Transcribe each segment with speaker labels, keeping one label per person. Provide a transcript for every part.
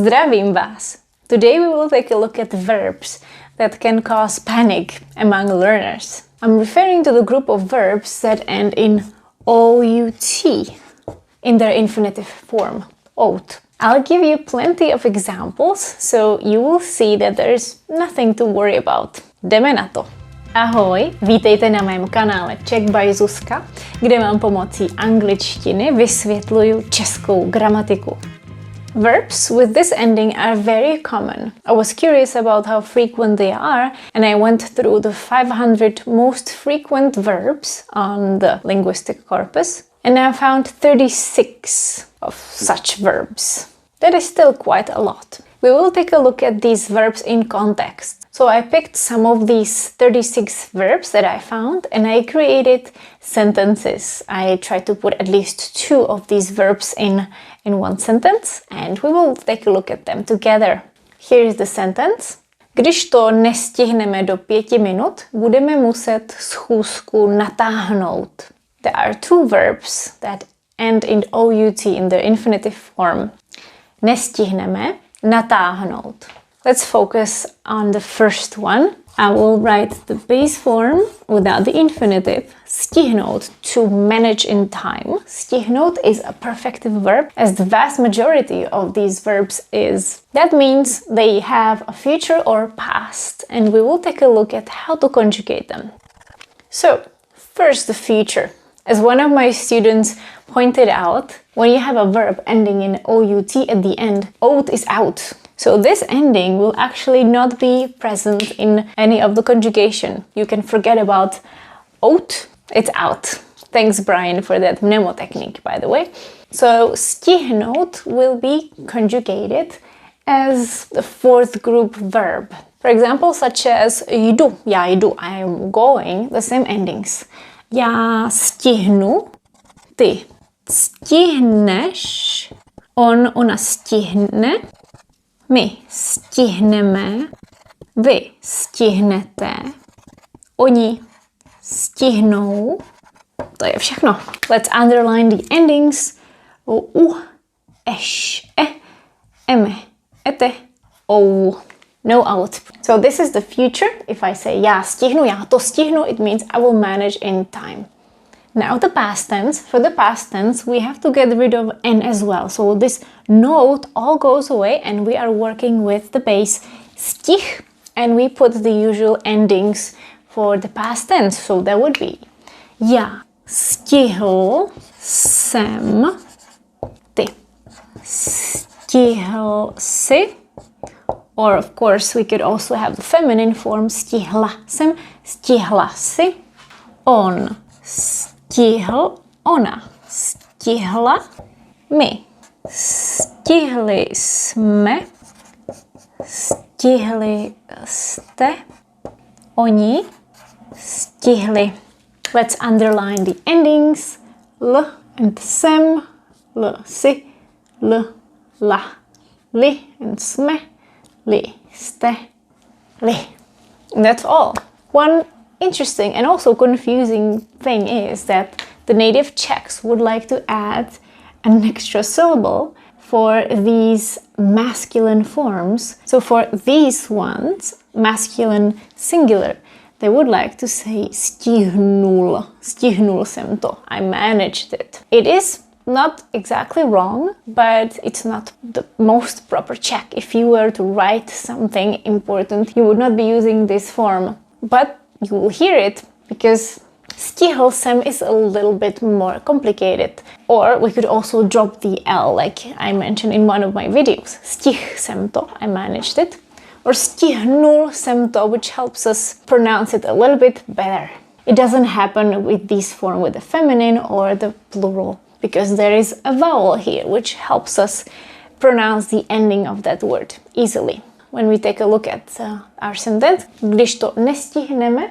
Speaker 1: Zdravím vás! Today we will take a look at verbs that can cause panic among learners. I'm referring to the group of verbs that end in out in their infinitive form, out. I'll give you plenty of examples, so you will see that there is nothing to worry about. Jdeme na to! Ahoj, vítejte na mém kanále Czech by Zuzka, kde vám pomocí angličtiny vysvětluju českou gramatiku. Verbs with this ending are very common. I was curious about how frequent they are, and I went through the 500 most frequent verbs on the linguistic corpus, and I found 36 of such verbs. That is still quite a lot. We will take a look at these verbs in context. So I picked some of these 36 verbs that I found and I created sentences. I tried to put at least 2 of these verbs in one sentence and we will take a look at them together. Here is the sentence. Když to nestihneme do 5 minut, budeme muset schůzku natáhnout. There are 2 verbs that end in out in their infinitive form. Nestihneme, natáhnout. Let's focus on the first one. I will write the base form without the infinitive. Stihnout, to manage in time. Stihnout is a perfective verb, as the vast majority of these verbs is. That means they have a future or past, and we will take a look at how to conjugate them. So, first the future. As one of my students pointed out, when you have a verb ending in out at the end, out is out. So this ending will actually not be present in any of the conjugation. You can forget about out, it's out. Thanks, Brian, for that mnemotechnique, by the way. So stihnout will be conjugated as the 4th group verb. For example, such as jdu, já jdu, I am going, the same endings. Já stihnu, ty stihneš, ona stihne, my stihneme, vy stihnete, oni stihnou. To je všechno. Let's underline the endings. U, eš, eme, ete, ou. No out. So this is the future. If I say já stihnu, já to stihnu, it means I will manage in time. Now the past tense. For the past tense, we have to get rid of n as well. So this note all goes away and we are working with the base stih and we put the usual endings for the past tense. So that would be já stihl jsem, ty stihl si. Or of course we could also have the feminine form stihla jsem, stihla si, on stihl, ona stihla, my stihli jsme, stihli jste, oni stihli. Let's underline the endings l and jsem, l si, l la, li and jsme, li jste, li. And that's all. One interesting and also confusing thing is that the native Czechs would like to add an extra syllable for these masculine forms. So for these ones, masculine singular, they would like to say stihnul, stihnul jsem to, I managed it. It is not exactly wrong, but it's not the most proper Czech. If you were to write something important, you would not be using this form. But you will hear it because stihl jsem is a little bit more complicated. Or we could also drop the L, like I mentioned in one of my videos. Stih jsem to, I managed it. Or stihnul jsem to, which helps us pronounce it a little bit better. It doesn't happen with this form with the feminine or the plural, because there is a vowel here, which helps us pronounce the ending of that word easily. When we take a look at our sentence, když to nestihneme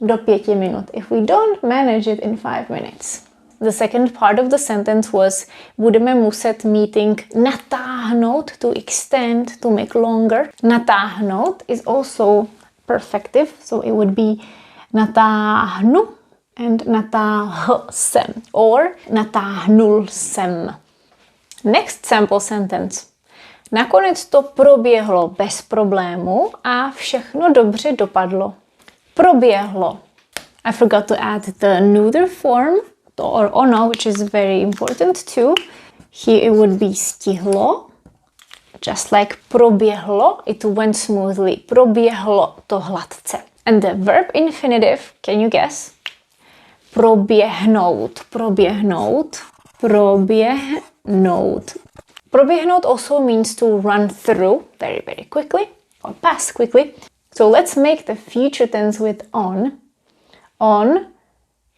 Speaker 1: do 5 minut, if we don't manage it in 5 minutes. The second part of the sentence was budeme muset meeting natáhnout, to extend, to make longer. Natáhnout is also perfective, so it would be natáhnu and natáhl jsem or natáhnul jsem. Next sample sentence. Nakonec to proběhlo bez problému a všechno dobře dopadlo. Proběhlo. I forgot to add the neuter form, or ono, which is very important too. Here it would be stihlo. Just like proběhlo, it went smoothly. Proběhlo to hladce. And the verb infinitive, can you guess? Proběhnout, proběhnout, proběhnout. Proběhnout also means to run through very, very quickly or pass quickly. So let's make the future tense with on. On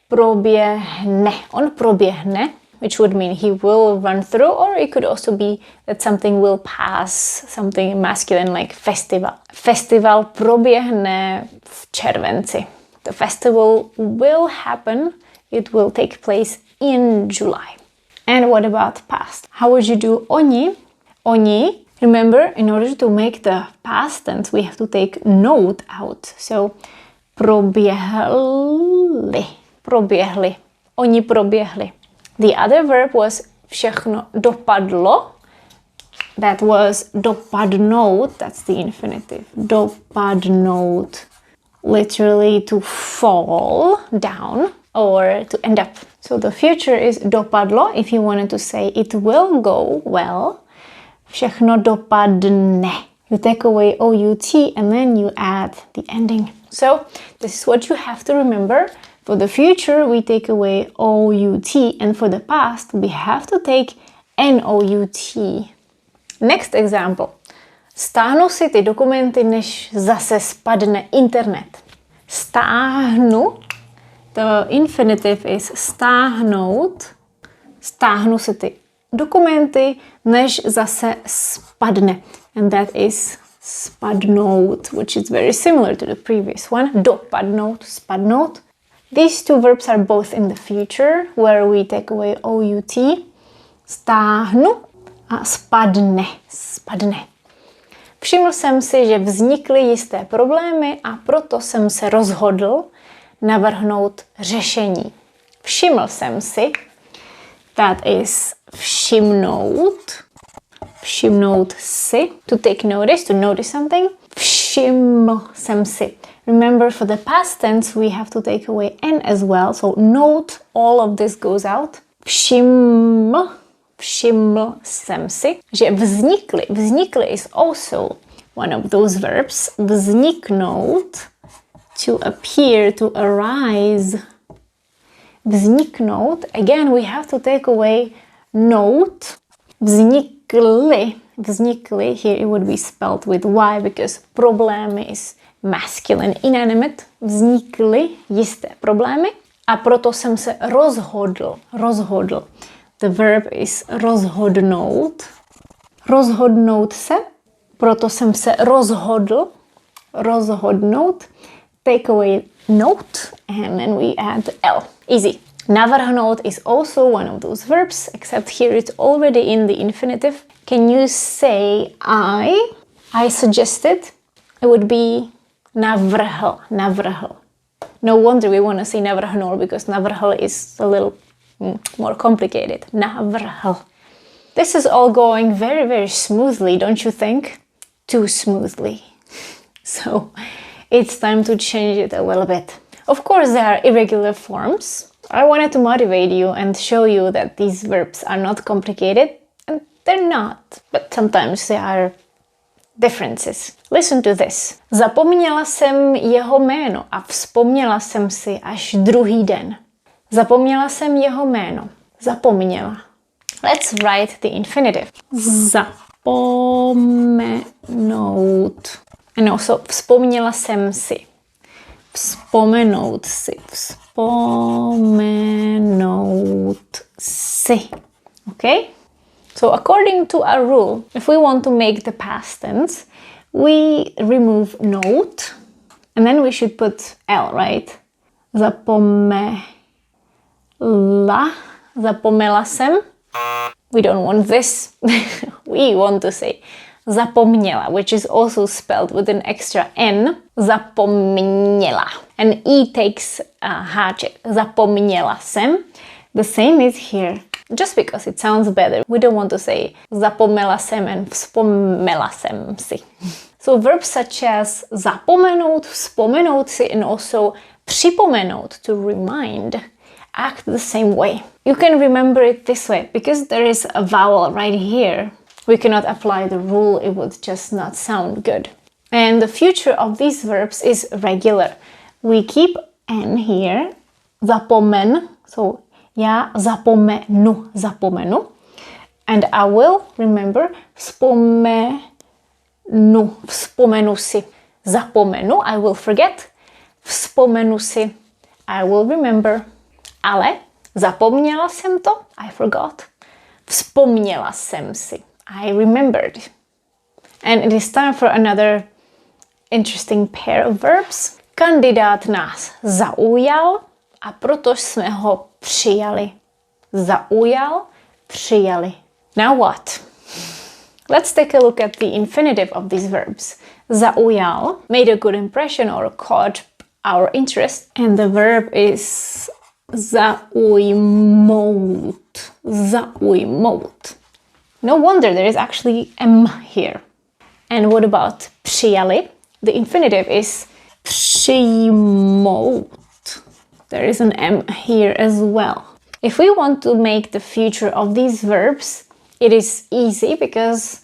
Speaker 1: proběhne. On proběhne, which would mean he will run through, or it could also be that something will pass, something masculine like festival. Festival proběhne v červenci. The festival will happen. It will take place in July. And what about past? How would you do oni? Oni, remember, in order to make the past tense, we have to take nout out. So, proběhli, proběhli. Oni proběhli. The other verb was všechno dopadlo. That was dopadnout. That's the infinitive. Dopadnout. Literally to fall down or to end up. So the future is dopadlo. If you wanted to say it will go well, všechno dopadne. You take away OUT and then you add the ending. So this is what you have to remember. For the future, we take away OUT, and for the past, we have to take NOUT. Next example. Stáhnu si ty dokumenty, než zase spadne internet. Stáhnu. The infinitive is stáhnout. Stáhnu si ty dokumenty, než zase spadne. And that is spadnout, which is very similar to the previous one. Dopadnout, spadnout. These two verbs are both in the future, where we take away OUT. Stáhnu a spadne, spadne. Všiml jsem si, že vznikly jisté problémy a proto jsem se rozhodl navrhnout řešení. Všiml jsem si, that is všimnout, všimnout si, to take notice, to notice something. Všiml jsem si. Remember, for the past tense, we have to take away N as well. So note, all of this goes out. Všiml jsem si, že vznikly. Vznikly is also one of those verbs. Vzniknout, to appear, to arise. Vzniknout, again, we have to take away note. Vznikly, here it would be spelled with Y because problém is masculine, inanimate. Vznikly jisté problémy a proto jsem se rozhodl. The verb is rozhodnout. Rozhodnout se, proto jsem se rozhodnout. Take away note and then we add L. Easy. Navrhnout is also one of those verbs, except here it's already in the infinitive. Can you say I suggested? It would be navrhl. No wonder we want to say navrhnul, because navrhl is a little more complicated. Navrhl. This is all going very, very smoothly, don't you think? Too smoothly. So it's time to change it a little bit. Of course, there are irregular forms. I wanted to motivate you and show you that these verbs are not complicated, and they're not, but sometimes there are differences. Listen to this. Zapomněla jsem jeho jméno a vzpomněla jsem si až druhý den. Zapomněla jsem jeho jméno. Zapomněla. Let's write the infinitive. Zapomenout. And also vzpomněla jsem si. Vzpomenout si. Vzpomenout si. Okay? So according to our rule, if we want to make the past tense, we remove nout and then we should put L, right? Zapomněla jsem. We don't want this. We want to say zapomněla, which is also spelled with an extra N. Zapomněla. And E takes a háček. Zapomněla jsem. The same is here. just because it sounds better. We don't want to say zapomněla jsem and vzpomněla jsem si. So verbs such as zapomenout, vzpomenout si, and also připomenout, to remind, act the same way. You can remember it this way, because there is a vowel right here. We cannot apply the rule, it would just not sound good. And the future of these verbs is regular. We keep N here, zapomen, so já zapomenu, and I will remember, vzpomenu si, zapomenu, I will forget, vzpomenu si, I will remember, ale zapomněla jsem to, I forgot, vzpomněla jsem si, I remembered. And it is time for another interesting pair of verbs. Kandidát nás zaujal a proto jsme ho přijali. Zaujal, přijali. Now what? Let's take a look at the infinitive of these verbs. Zaujal, made a good impression or caught our interest. And the verb is zaujmout. Zaujmout. No wonder there is actually M here. And what about přijali? The infinitive is přijmout. There is an M here as well. If we want to make the future of these verbs, it is easy because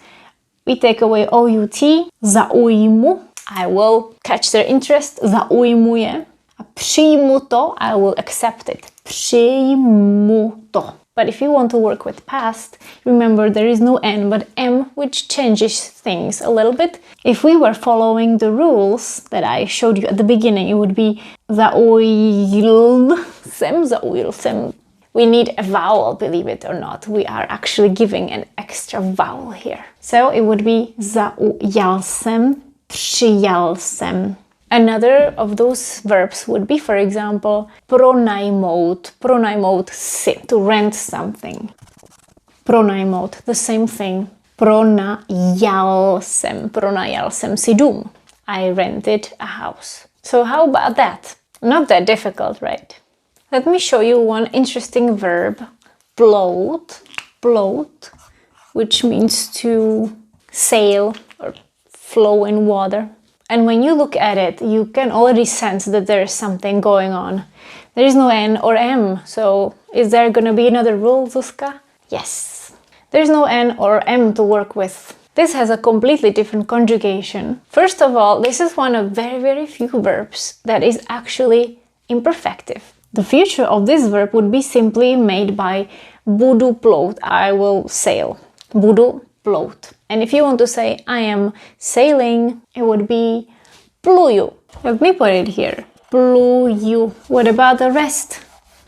Speaker 1: we take away OUT, zaujmu, I will catch their interest, zaujmu je. A přijmu to, I will accept it. Přijmu to. But if you want to work with past, remember there is no N but M, which changes things a little bit. If we were following the rules that I showed you at the beginning, it would be zaujil sem. We need a vowel, believe it or not. We are actually giving an extra vowel here. So it would be zaujal sem, přijal sem. Another of those verbs would be, for example, pronajmout si, to rent something. Pronajmout, the same thing. Pronajal sem si dům. I rented a house. So how about that? Not that difficult, right? Let me show you one interesting verb, bloat, which means to sail or flow in water. And when you look at it, you can already sense that there is something going on. There is no N or M, so is there going to be another rule, Zuzka? Yes. There's no N or M to work with. This has a completely different conjugation. First of all, this is one of very, very few verbs that is actually imperfective. The future of this verb would be simply made by budu plout, I will sail. Budu plout. And if you want to say I am sailing, it would be pluju. Let me put it here. Pluju. What about the rest?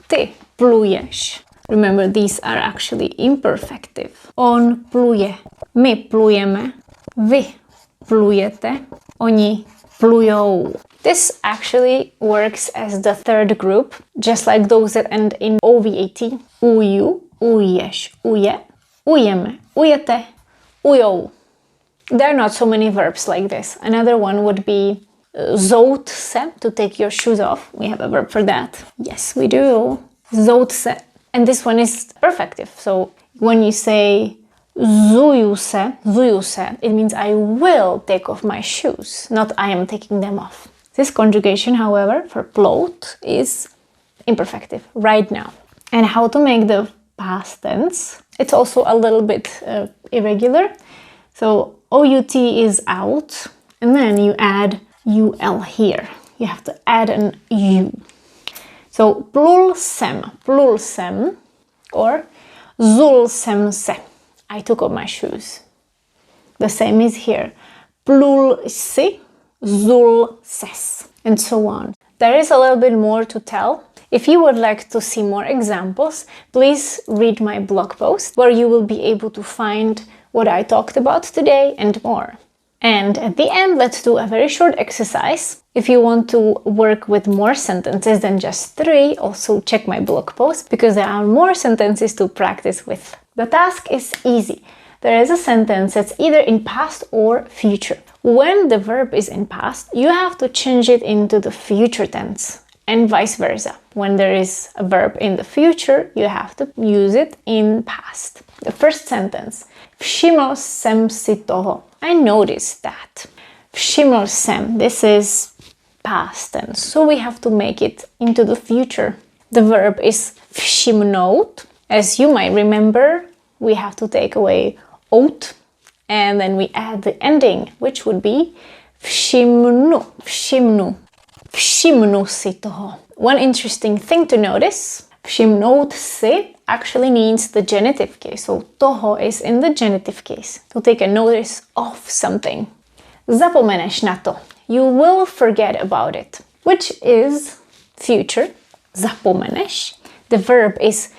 Speaker 1: Ty pluješ. Remember, these are actually imperfective. On pluje. My plujeme. Vy plujete. Oni plujou. This actually works as the third group, just like those that end in OVAT. Uju, uješ, uje, ujeme, ujete, ujou. There are not so many verbs like this. Another one would be zout se, to take your shoes off. We have a verb for that. Yes, we do. Zout se. And this one is perfective. So when you say zuju se, it means I will take off my shoes, not I am taking them off. This conjugation, however, for plout is imperfective right now. And how to make the past tense? It's also a little bit irregular. So OUT is out, and then you add UL here. You have to add an U. So plul sem, or zul sem se. I took off my shoes. The same is here. Plul si, zul ses, and so on. There is a little bit more to tell. If you would like to see more examples, please read my blog post where you will be able to find what I talked about today and more. And at the end, let's do a very short exercise. If you want to work with more sentences than just 3, also check my blog post because there are more sentences to practice with. The task is easy. There is a sentence that's either in past or future. When the verb is in past, you have to change it into the future tense. and vice versa. When there is a verb in the future, you have to use it in past. The first sentence. Všiml jsem si toho. I noticed that. Všiml jsem. This is past tense, so we have to make it into the future. The verb is vzpomenout. As you might remember, we have to take away out, and then we add the ending, which would be všimnu, všimnu, všimnu si toho. One interesting thing to notice, všimnout si actually means the genitive case, so toho is in the genitive case, to take a notice of something. Zapomeneš na to. You will forget about it, which is future, zapomeneš. The verb is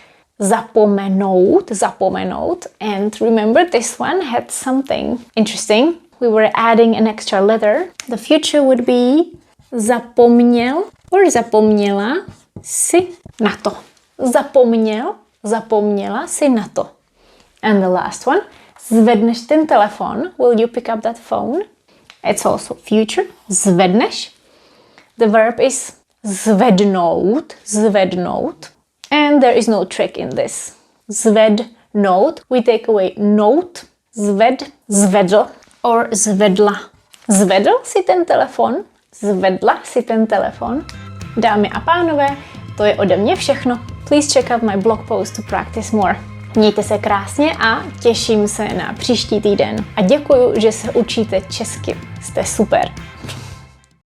Speaker 1: zapomenout, zapomenout, and remember this one had something interesting. We were adding an extra letter. The future would be zapomněl or zapomněla si na to. Zapomněl, zapomněla si na to. And the last one, zvedneš ten telefon. Will you pick up that phone? It's also future, zvedneš. The verb is zvednout, zvednout. And there is no trick in this. Zvednout, we take away nout, zved, zvedl, or zvedla. Zvedl si ten telefon, zvedla si ten telefon. Dámy a pánové, to je ode mě všechno. Please check out my blog post to practice more. Mějte se krásně a těším se na příští týden. A děkuju, že se učíte česky. Jste super.